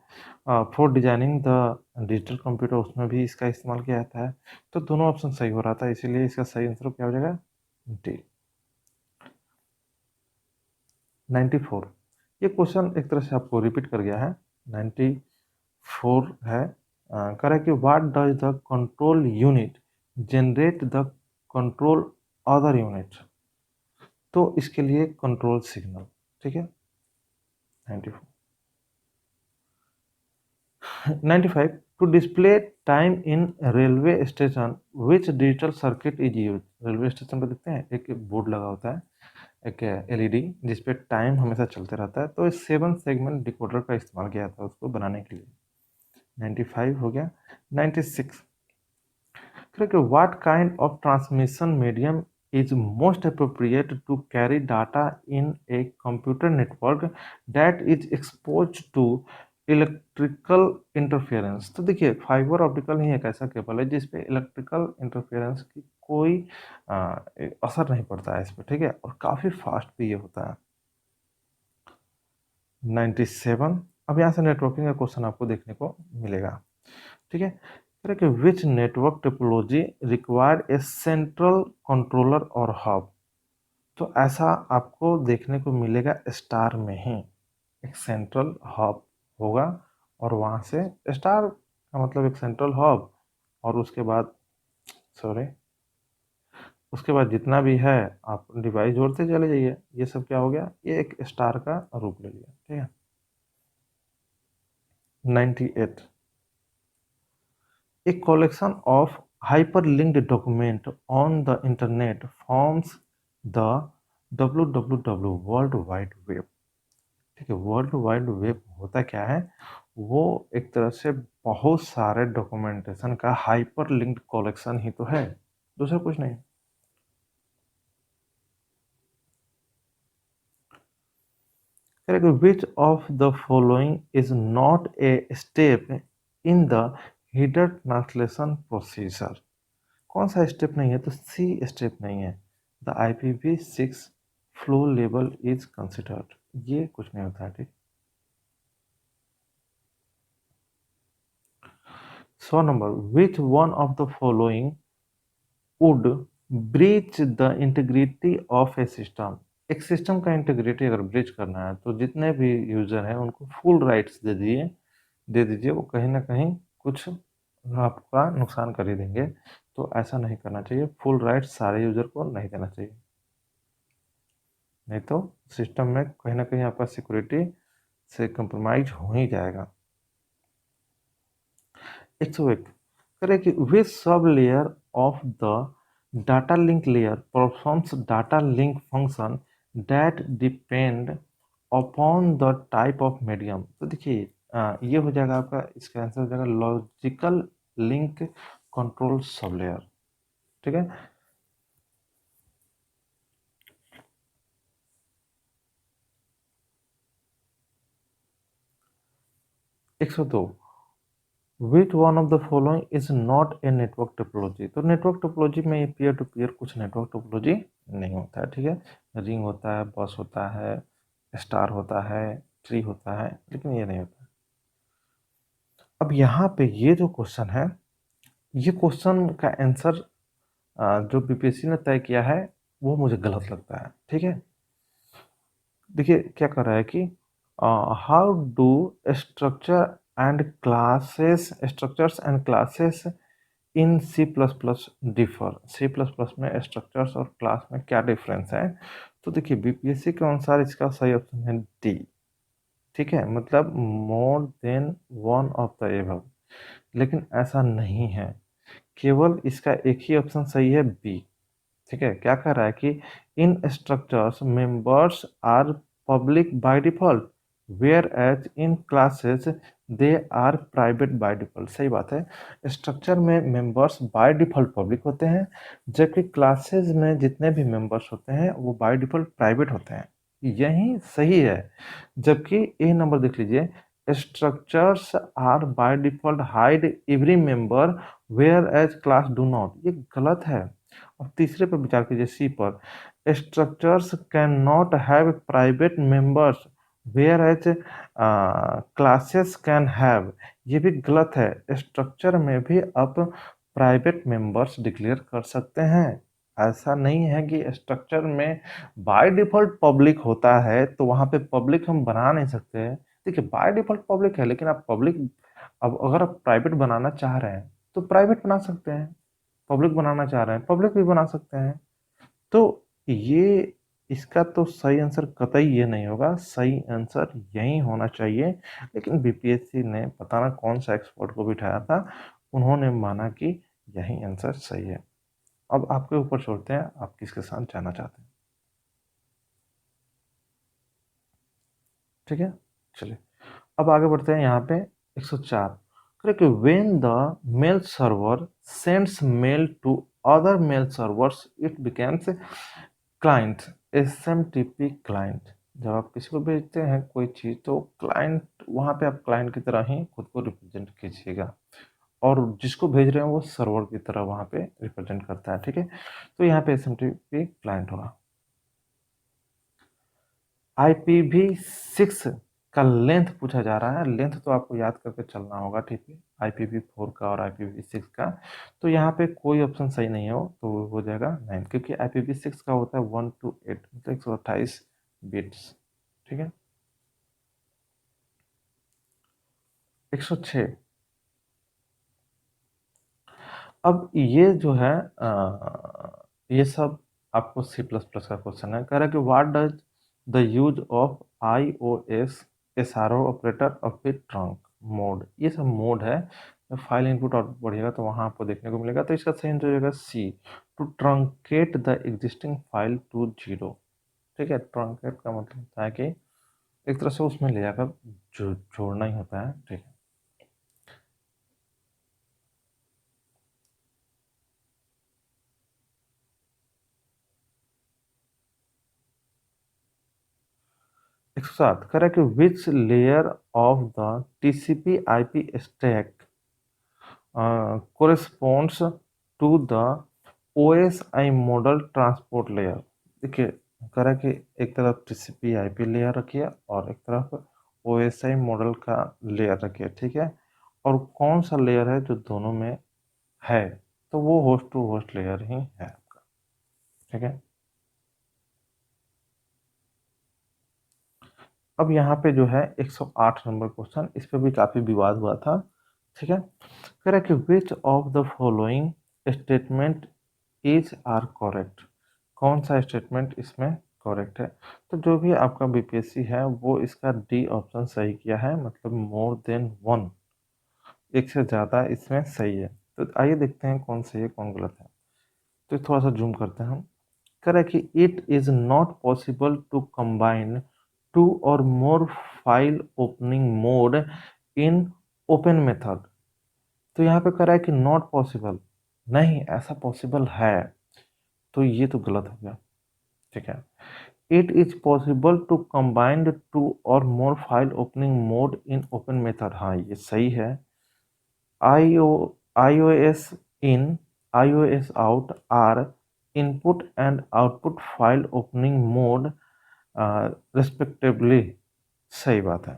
[SPEAKER 1] For designing the digital computer उसमें भी इसका इस्तेमाल किया जाता है। तो दोनों ऑप्शन सही हो रहा था, इसीलिए इसका सही आंसर क्या हो जाएगा, डी। 94, ये क्वेश्चन एक तरह से आपको रिपीट कर गया है। 94 है, कह रहा है कि what does the control unit generate the control other unit. तो इसके लिए कंट्रोल सिग्नल, ठीक है। 94, 95, to display time in railway station which digital circuit is use. Railway station पर देखते हैं एक बोर्ड लगा होता है, एक एलईडी जिसपे टाइम हमेशा चलते रहता है, तो इस 7 सेगमेंट डिकोडर का इस्तेमाल किया जाता है उसको बनाने के लिए। 95 हो गया। 96, correct, what kind of transmission medium is most appropriate to carry data in a computer network that is exposed to electrical interference. तो देखिए फाइबर ऑप्टिकल ही एक ऐसा केबल है जिसपे इलेक्ट्रिकल इंटरफेरेंस की कोई असर नहीं पड़ता है इस पे, ठीक है, और काफ़ी फास्ट भी ये होता है। 97। अब यहाँ से नेटवर्किंग का क्वेश्चन आपको देखने को मिलेगा, ठीक है। कह रहे कि which network topology require a central controller और हब। तो ऐसा आपको देखने को मिलेगा स्टार में ही, एक सेंट्रल हब होगा और वहाँ से स्टार का मतलब एक सेंट्रल हब, और उसके बाद सॉरी उसके बाद जितना भी है आप डिवाइस जोड़ते चले जाइए। ये सब क्या हो गया, ये एक स्टार का रूप ले लिया, ठीक है। 98। A collection of hyperlinked documents on the internet forms the www world wide web. ठीक है, वर्ल्ड वाइड वेब होता क्या है, वो एक तरह से बहुत सारे डॉक्यूमेंटेशन का हाइपर लिंक्ड कलेक्शन ही तो है, दूसरा कुछ नहीं। विच of the following is not a step in the hidden translation procedure. कौन सा स्टेप नहीं है, तो सी स्टेप नहीं है। The IPv6 flow level is considered, ये कुछ नहीं होता है, ठीक। 100 number, which one of the following would breach the integrity of A system. एक सिस्टम का इंटीग्रिटी अगर ब्रीच करना है तो जितने भी यूजर हैं उनको फुल राइट्स दे दीजिए, वो कहीं ना कहीं कुछ आपका नुकसान कर ही देंगे। तो ऐसा नहीं करना चाहिए, फुल राइट्स सारे यूजर को नहीं देना चाहिए, नहीं तो सिस्टम में कहीं ना कहीं आपका सिक्योरिटी से कंप्रोमाइज हो ही जाएगा। 101 करे कि which sub layer of the data link layer performs data link function that depend upon the type of medium. तो देखिए ये हो जाएगा आपका, इसका आंसर हो जाएगा logical link control sub layer, ठीक है। 102 विच one of the following is not a network topology. तो नेटवर्क टोपोलॉजी में ये पीयर टू पीयर कुछ नेटवर्क टोपोलॉजी नहीं होता है, ठीक है। रिंग होता है, बस होता है, स्टार होता है, ट्री होता है, लेकिन ये नहीं होता। अब यहाँ पे ये जो क्वेश्चन है, ये क्वेश्चन का आंसर जो बीपीएससी ने तय किया है वो मुझे गलत लगता है, ठीक है। देखिए क्या कर रहा है कि how do structures and classes in C++ differ. C++ में स्ट्रक्चर्स और क्लास में क्या डिफरेंस है। तो देखिए बीपीएससी के अनुसार इसका सही ऑप्शन है डी, ठीक है, मतलब more than one of the above. लेकिन ऐसा नहीं है, केवल इसका एक ही ऑप्शन सही है बी, ठीक है। क्या कह रहा है कि in structures members are public by default where as in classes they are private by default. सही बात है, स्ट्रक्चर में मेंबर्स बाय डिफॉल्ट पब्लिक होते हैं, जबकि क्लासेस में जितने भी मेंबर्स होते हैं वो बाय डिफॉल्ट प्राइवेट होते हैं, यही सही है। जबकि ए नंबर देख लीजिए, structures are by default hide every member whereas class do not, ये गलत है। और तीसरे पर विचार कीजिए, सी पर, structures can not have private members whereas classes can have, ये भी गलत है। स्ट्रक्चर में भी आप प्राइवेट मेंबर्स डिक्लेयर कर सकते हैं। ऐसा नहीं है कि स्ट्रक्चर में बाय डिफॉल्ट पब्लिक होता है तो वहां पे पब्लिक हम बना नहीं सकते। देखिए बाय डिफॉल्ट पब्लिक है, लेकिन आप पब्लिक, अब अगर आप प्राइवेट बनाना चाह रहे हैं तो प्राइवेट बना सकते हैं, पब्लिक बनाना चाह रहे हैं पब्लिक भी बना सकते हैं। तो ये इसका तो सही आंसर कतई ये नहीं होगा, सही आंसर यही होना चाहिए। लेकिन बीपीएससी ने पता ना कौन सा एक्सपर्ट को बिठाया था, उन्होंने माना कि यही आंसर सही है। अब आपके ऊपर छोड़ते हैं, आप किसके साथ जाना चाहते हैं, ठीक है। चलिए अब आगे बढ़ते हैं यहाँ पे 104। Correct, when the mail server sends mail to other mail servers it becomes client, SMTP client. जब आप किसी को भेजते हैं कोई चीज़ तो क्लाइंट, वहाँ पे आप क्लाइंट की तरह ही खुद को रिप्रेजेंट कीजिएगा और जिसको भेज रहे हैं वो सर्वर की तरह वहाँ पे रिप्रेजेंट करता है, ठीक है। तो यहाँ पे एसएमटीपी क्लाइंट होगा। IPv6 का लेंथ पूछा जा रहा है। लेंथ तो आपको याद करके चलना होगा, ठीक है, IPv4 का और IPv6 का। तो यहाँ पे कोई ऑप्शन सही नहीं हो तो हो जाएगा 9, क्योंकि IPv6 का होता है 1 to 8 मतलब 128 बिट्स, ठीक है। 106। अब ये जो है ये सब आपको C++ का क्वेश्चन है। कह रहा है कि what does the use of iOS SRO operator of the trunk mode. ये सब मोड है, जब फाइल इनपुट आउटपुट बढ़ेगा तो वहां आपको देखने को मिलेगा। तो इसका सही आंसर हो जाएगा C, to truncate the existing file to zero, ठीक है। ट्रंकेट का मतलब होता है कि एक तरह से उसमें ले जाकर जोड़ना ही होता है, ठीक है। 107 correct, which layer of the TCP IP stack corresponds to the OSI modal transport layer. देखिए, करा कि एक तरफ TCP IP लेयर रखिए और एक तरफ OSI मॉडल का लेयर रखिए, ठीक है। और कौन सा लेयर है जो दोनों में है, तो वो होस्ट टू होस्ट लेयर ही है आपका, ठीक है। अब यहाँ पे जो है 108 नंबर क्वेश्चन, इस पे भी काफी विवाद हुआ था, ठीक है। कह रहा है कि which of the following statement is are correct, कौन सा स्टेटमेंट इसमें करेक्ट है। तो जो भी आपका बीपीएससी है वो इसका डी ऑप्शन सही किया है, मतलब मोर देन वन, एक से ज़्यादा इसमें सही है। तो आइए देखते हैं कौन सही है कौन गलत है। तो थोड़ा सा जूम करते हैं हम। कह रहा है कि it is not possible to combine two और more file opening mode in open method. तो यहाँ पे कह रहा है कि नॉट पॉसिबल, नहीं ऐसा पॉसिबल है, तो ये तो गलत हो गया, ठीक है। It is possible to combined two और more file opening mode in open method, हाँ ये सही है। IO iOS in iOS out are input and output file opening mode respectively, सही बात है,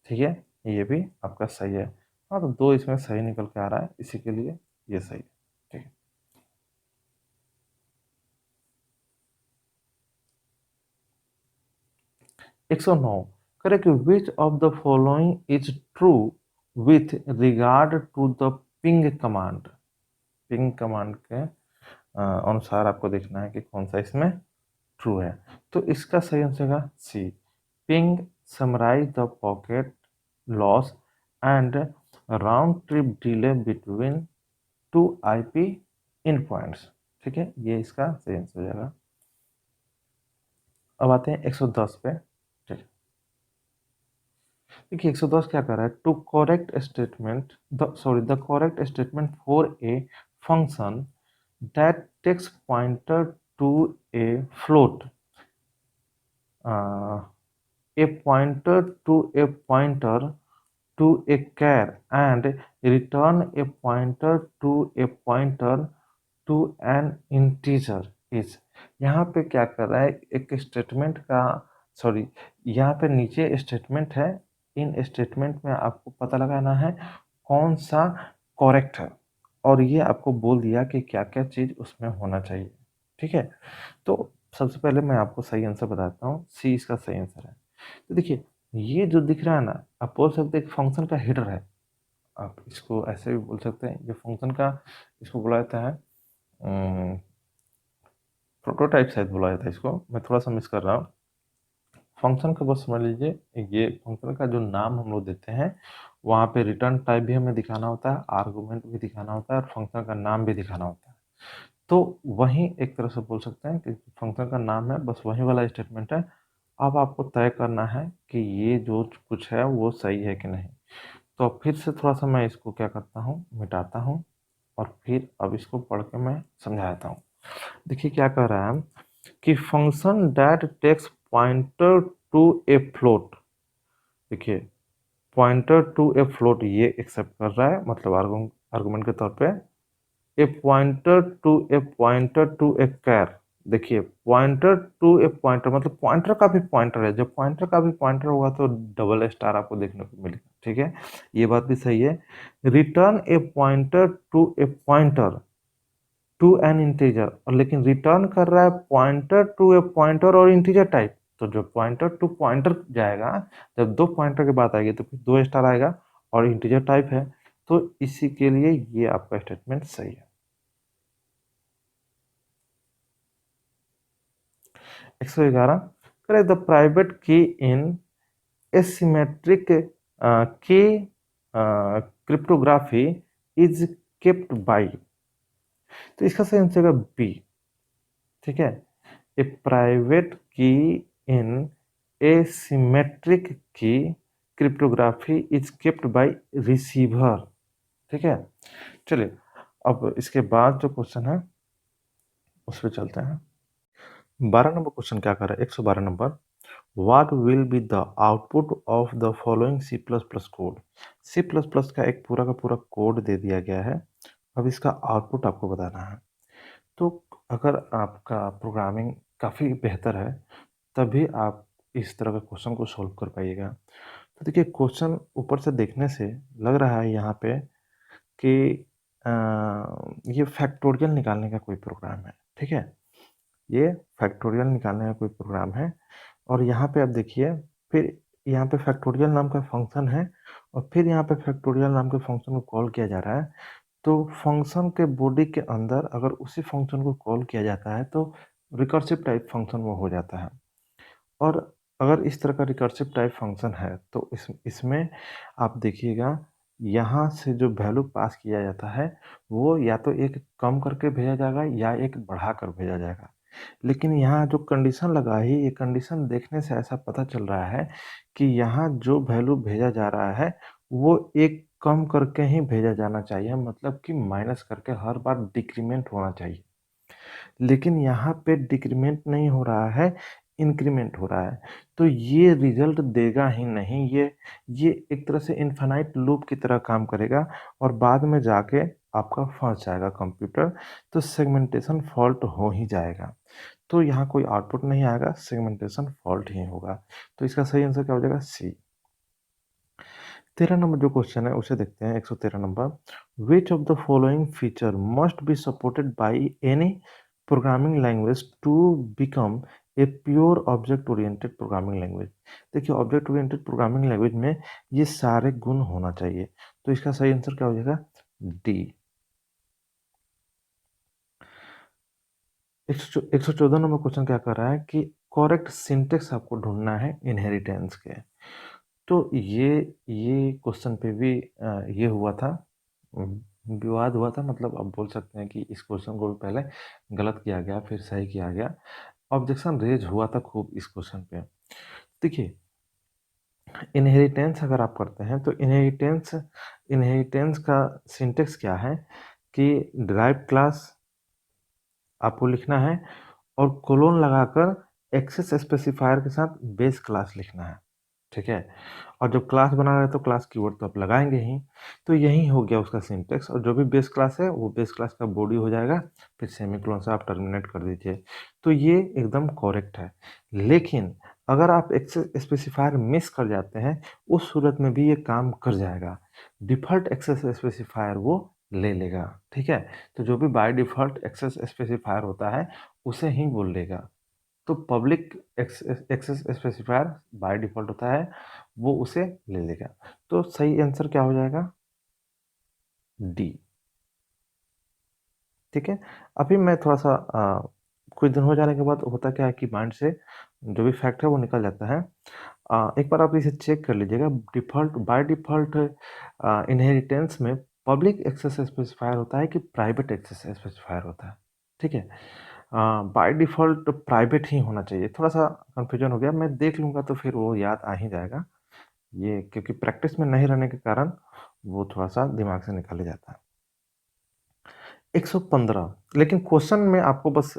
[SPEAKER 1] ठीक है। ये भी आपका सही है। हाँ, तो दो इसमें सही निकल के आ रहा है, इसी के लिए ये सही है, ठीक है। 109 correct, which of the following is true with regard to the ping command. Ping command के अनुसार आपको देखना है कि कौन सा इसमें ट्रू है। तो इसका सही आंसर होगा C, ping summarize the packet loss and round trip delay between two IP in points, ठीक है। ये इसका सही आंसर हो जाएगा। अब आते हैं 110 पे, ठीक है। देखिए 110 क्या कर रहा है, to correct statement the correct statement for a function that takes pointer to a float, a pointer to a pointer to a char and return a pointer to a pointer to an integer is। यहाँ पे क्या कर रहा है, एक statement का, sorry, यहाँ पे नीचे स्टेटमेंट है, इन स्टेटमेंट में आपको पता लगाना है कौन सा करेक्ट है, और ये आपको बोल दिया कि क्या क्या चीज़ उसमें होना चाहिए, ठीक है। तो सबसे पहले मैं आपको सही आंसर बताता हूँ, सी इसका सही आंसर है। तो देखिए, ये जो दिख रहा है ना, आप बोल सकते हैं एक फंक्शन का हेडर है, आप इसको ऐसे भी बोल सकते हैं, ये फंक्शन का, इसको बोला जाता है प्रोटोटाइप, शायद बोला जाता है इसको, मैं थोड़ा सा मिस कर रहा हूँ। फंक्शन का बस समझ लीजिए, ये फंक्शन का जो नाम हम लोग देते हैं, वहाँ पे रिटर्न टाइप भी हमें दिखाना होता है, आर्गुमेंट भी दिखाना होता है, और फंक्शन का नाम भी दिखाना होता है। तो वही एक तरह से बोल सकते हैं कि फंक्शन का नाम है, बस वही वाला स्टेटमेंट है। अब आपको तय करना है कि ये जो कुछ है वो सही है कि नहीं। तो अब फिर से थोड़ा सा मैं इसको क्या करता हूँ, मिटाता हूँ और फिर अब इसको पढ़ के मैं समझाता हूँ। देखिए क्या कह रहा है कि function that takes pointer to a float. देखिए पॉइंटर टू ए फ्लोट ये एक्सेप्ट कर रहा है, मतलब आर्गुमेंट के तौर पे पॉइंटर टू ए कैर। देखिए पॉइंटर टू ए पॉइंटर मतलब पॉइंटर का भी पॉइंटर है, जब पॉइंटर का भी पॉइंटर होगा तो डबल स्टार आपको देखने को मिलेगा। ठीक है, ये बात भी सही है। Return a pointer to a pointer to an integer, और लेकिन रिटर्न कर रहा है पॉइंटर टू ए पॉइंटर और इंटीजर टाइप। तो जो पॉइंटर टू पॉइंटर जाएगा, जब दो पॉइंटर की बात आएगी तो फिर दो स्टार आएगा और इंटीजर टाइप है, तो इसी के लिए ये आपका स्टेटमेंट सही है। 111, करें the private key in asymmetric key cryptography is kept by. तो इसका सही आंसर होगा बी। ठीक है, a private key in asymmetric key cryptography is kept by receiver. ठीक है, चलिए अब इसके बाद जो क्वेश्चन है उस पर चलते हैं। 12 नंबर क्वेश्चन क्या कर रहा है, 112 number, what will be the output of the following C plus plus code. C plus plus का एक पूरा का पूरा कोड दे दिया गया है, अब इसका आउटपुट आपको बताना है। तो अगर आपका प्रोग्रामिंग काफ़ी बेहतर है तभी आप इस तरह का क्वेश्चन को सॉल्व कर पाइएगा। तो देखिए क्वेश्चन ऊपर से देखने से लग रहा है यहाँ पे कि ये फैक्टोरियल निकालने का कोई प्रोग्राम है। ठीक है, ये फैक्टोरियल निकालने का कोई प्रोग्राम है, और यहाँ पे आप देखिए फिर यहाँ पे फैक्टोरियल नाम का फंक्शन है और फिर यहाँ पे फैक्टोरियल नाम के फंक्शन को कॉल किया जा रहा है। तो फंक्शन के बॉडी के अंदर अगर उसी फंक्शन को कॉल किया जाता है तो रिकर्सिव टाइप फंक्शन वो हो जाता है। और अगर इस तरह का रिकर्सिव टाइप फंक्शन है तो इसमें आप देखिएगा यहाँ से जो वैल्यू पास किया जाता है वो या तो एक कम करके भेजा जाएगा या एक बढ़ा कर भेजा जाएगा। लेकिन यहाँ जो कंडीशन लगा है, ये कंडीशन देखने से ऐसा पता चल रहा है कि यहाँ जो वैल्यू भेजा जा रहा है वो एक कम करके ही भेजा जाना चाहिए, मतलब कि माइनस करके हर बार डिक्रीमेंट होना चाहिए। लेकिन यहाँ पे डिक्रीमेंट नहीं हो रहा है, इंक्रीमेंट हो रहा है। तो ये रिजल्ट देगा ही नहीं, ये एक तरह से इन्फिनाइट लूप की तरह काम करेगा और बाद में जाके आपका फंस जाएगा कंप्यूटर, तो सेगमेंटेशन फॉल्ट हो ही जाएगा। तो यहाँ कोई आउटपुट नहीं आएगा, सेगमेंटेशन फॉल्ट ही होगा। तो इसका सही आंसर क्या हो जाएगा, सी। 13 नंबर जो क्वेश्चन है उसे देखते हैं, 113 number, which of the following feature must be supported by any programming language to become a pure object oriented programming language. देखिए ऑब्जेक्ट ओरिएंटेड प्रोग्रामिंग लैंग्वेज में ये सारे गुण होना चाहिए, तो इसका सही आंसर क्या हो जाएगा, डी। 114 नंबर क्वेश्चन क्या कर रहा है कि करेक्ट सिंटेक्स आपको ढूंढना है इनहेरिटेंस के। तो ये क्वेश्चन पे भी ये हुआ था, विवाद हुआ था, मतलब आप बोल सकते हैं कि इस क्वेश्चन को भी पहले गलत किया गया फिर सही किया गया, ऑब्जेक्शन रेज हुआ था खूब इस क्वेश्चन पे। देखिए इनहेरिटेंस अगर आप करते हैं तो इनहेरिटेंस का सिंटेक्स क्या है कि डिराइव्ड क्लास आपको लिखना है और कोलोन लगाकर एक्सेस स्पेसिफायर के साथ बेस क्लास लिखना है। ठीक है, और जब क्लास बना रहे हैं तो क्लास कीवर्ड तो आप लगाएंगे ही। तो यही हो गया उसका सिंटेक्स, और जो भी बेस क्लास है वो बेस क्लास का बॉडी हो जाएगा, फिर सेमीकोलन से आप टर्मिनेट कर दीजिए। तो ये एकदम करेक्ट है। लेकिन अगर आप एक्सेस स्पेसिफायर मिस कर जाते हैं उस सूरत में भी ये काम कर जाएगा, डिफ़ॉल्ट एक्सेस स्पेसिफायर वो ले लेगा। ठीक है, तो जो भी बाय डिफ़ॉल्ट एक्सेस स्पेसिफायर होता है उसे ही वो लेगा। तो public access specifier by default होता है वो उसे ले लेगा। तो सही आंसर क्या हो जाएगा, डी। ठीक है, अभी मैं थोड़ा सा कुछ दिन हो जाने के बाद होता क्या है कि माइंड से जो भी फैक्ट है वो निकल जाता है। एक बार आप इसे चेक कर लीजिएगा, डिफ़ॉल्ट बाय डिफ़ॉल्ट इनहेरिटेंस में पब्लिक एक्सेस स्पेसिफायर होता है कि प्राइवेट एक्सेस स्पेसिफायर होता है। ठीक है, बाय डिफ़ॉल्ट प्राइवेट ही होना चाहिए। थोड़ा सा कन्फ्यूजन हो गया, मैं देख लूँगा तो फिर वो याद आ ही जाएगा। ये क्योंकि प्रैक्टिस में नहीं रहने के कारण वो थोड़ा-सा दिमाग से निकाला जाता है। 115 लेकिन क्वेश्चन में आपको बस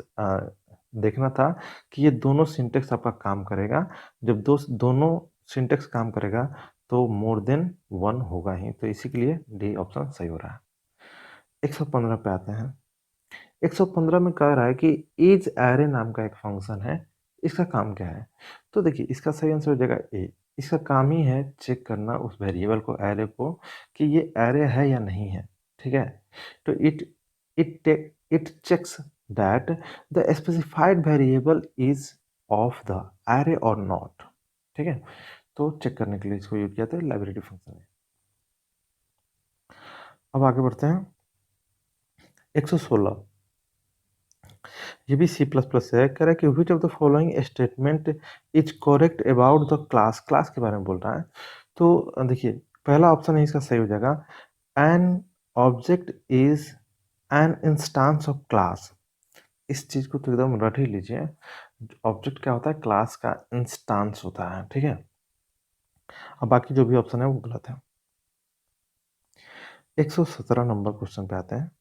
[SPEAKER 1] देखना था कि ये दोनों सिंटेक्स आपका काम करेगा। जब दोनों सिंटेक्स काम करेगा तो मोर देन 1 होगा ही, तो इसी के लिए डी ऑप्शन सही हो रहा है। 115 पे आते हैं। 115 में कह रहा है कि इज अरे नाम का एक फंक्शन है, इसका काम क्या है? तो देखिए इसका सही आंसर हो जाएगा ए। इसका काम ही है चेक करना उस वेरिएबल को, अरे को, कि ये अरे है या नहीं है। ठीक है, तो it checks that the specified variable is of the array or not. ठीक है, तो चेक करने के लिए इसको यूज किया था, लाइब्रेरी फंक्शन है। अब आगे बढ़ते हैं। 116 ये भी सी प्लस प्लस है। कह रहा है कि which of the following statement is correct about the class. Class के बारे में बोल रहा है। तो देखिए पहला ऑप्शन है इसका सही हो जाएगा, an object is an instance of class. इस चीज को तो एकदम रट ही लीजिए। ऑब्जेक्ट क्या होता है? क्लास का इंस्टांस होता है। ठीक है, अब बाकी जो भी ऑप्शन है वो गलत है। 117 नंबर क्वेश्चन पे आते हैं।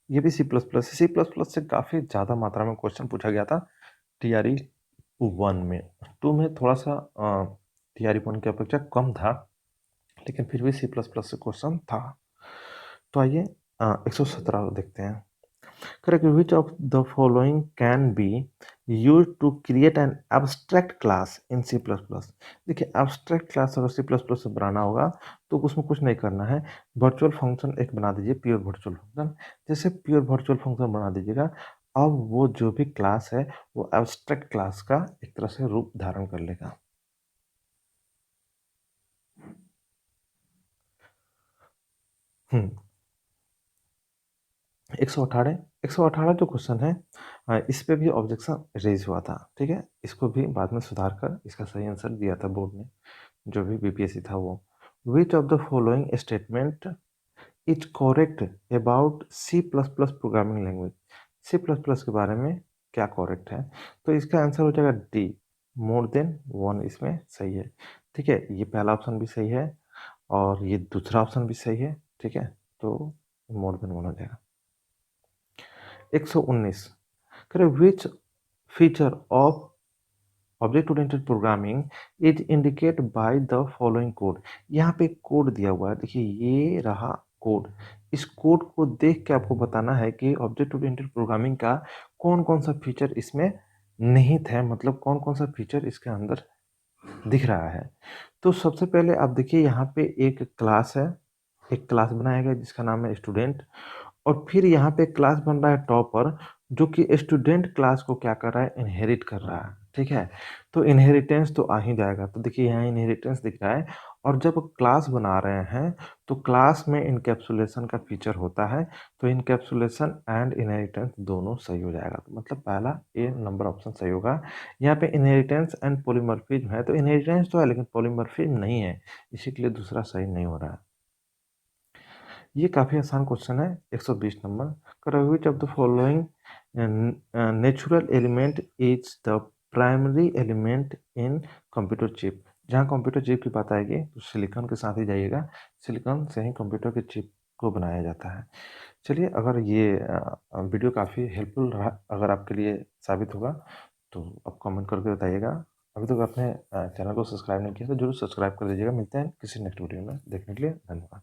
[SPEAKER 1] ये भी C plus plus, C plus plus से काफी ज्यादा मात्रा में क्वेश्चन पूछा गया था टीआरई 1 में। 2 में थोड़ा सा टीआरई 1 की अपेक्षा कम था, लेकिन फिर भी सी प्लस प्लस से क्वेश्चन था। तो आइए 117 देखते हैं। Correct, which of the following can be use to create an abstract class in C plus plus. देखिए एब्स्ट्रैक्ट क्लास अगर सी प्लस प्लस से बनाना होगा तो उसमें कुछ नहीं करना है, वर्चुअल फंक्शन एक बना दीजिए, प्योर वर्चुअल फंक्शन। जैसे प्योर वर्चुअल फंक्शन बना दीजिएगा, अब वो जो भी क्लास है वो एब्स्ट्रैक्ट क्लास का एक तरह से रूप धारण कर लेगा। हम्म 118 118 जो क्वेश्चन है, इस पे भी ऑब्जेक्शन रेज हुआ था। ठीक है, इसको भी बाद में सुधार कर इसका सही आंसर दिया था बोर्ड ने, जो भी बीपीएससी था वो। Which of the following statement is correct about C plus plus programming language. C plus plus के बारे में क्या करेक्ट है? तो इसका आंसर हो जाएगा डी, मोर देन 1 इसमें सही है। ठीक है, ये पहला ऑप्शन भी सही है और ये दूसरा ऑप्शन भी सही है। ठीक है, तो मोर देन 1 हो जाएगा। 119 करें, which feature of object oriented programming is indicate by the following code. यहाँ पे कोड दिया हुआ है, देखिए ये रहा कोड। इस कोड को देख के आपको बताना है कि ऑब्जेक्ट ओरिएंटेड प्रोग्रामिंग का कौन कौन सा फीचर इसमें निहित है, मतलब कौन कौन सा फीचर इसके अंदर दिख रहा है। तो सबसे पहले आप देखिए यहाँ पे एक क्लास है, एक क्लास बनाया गया जिसका नाम है स्टूडेंट, और फिर यहाँ पे क्लास बन रहा है टॉपर, जो कि स्टूडेंट क्लास को क्या कर रहा है? इनहेरिट कर रहा है। ठीक है, तो इनहेरिटेंस तो आ ही जाएगा। तो देखिए यहाँ इनहेरिटेंस दिख रहा है, और जब क्लास बना रहे हैं तो क्लास में इनकैप्सुलेशन का फीचर होता है, तो इनकैप्सुलेशन एंड इनहेरिटेंस दोनों सही हो जाएगा। तो मतलब पहला ए नंबर ऑप्शन सही होगा। यहाँ पे इनहेरिटेंस एंड पॉलीमॉर्फिज्म है, तो इनहेरिटेंस तो है लेकिन पॉलीमॉर्फिज्म नहीं है, इसी के लिए दूसरा सही नहीं हो रहा है। ये काफ़ी आसान क्वेश्चन है। 120 नंबर का, विच of the following natural element is the primary element in computer chip. जहाँ कंप्यूटर चिप की बात आएगी तो सिलिकॉन के साथ ही जाइएगा, सिलिकॉन से ही कंप्यूटर के चिप को बनाया जाता है। चलिए, अगर ये वीडियो काफ़ी हेल्पफुल रहा, अगर आपके लिए साबित होगा तो आप कमेंट करके बताइएगा। अभी तक आपने चैनल को सब्सक्राइब नहीं किया तो जरूर सब्सक्राइब कर दीजिएगा। मिलते हैं किसी नेक्स्ट वीडियो में, देखने के लिए धन्यवाद।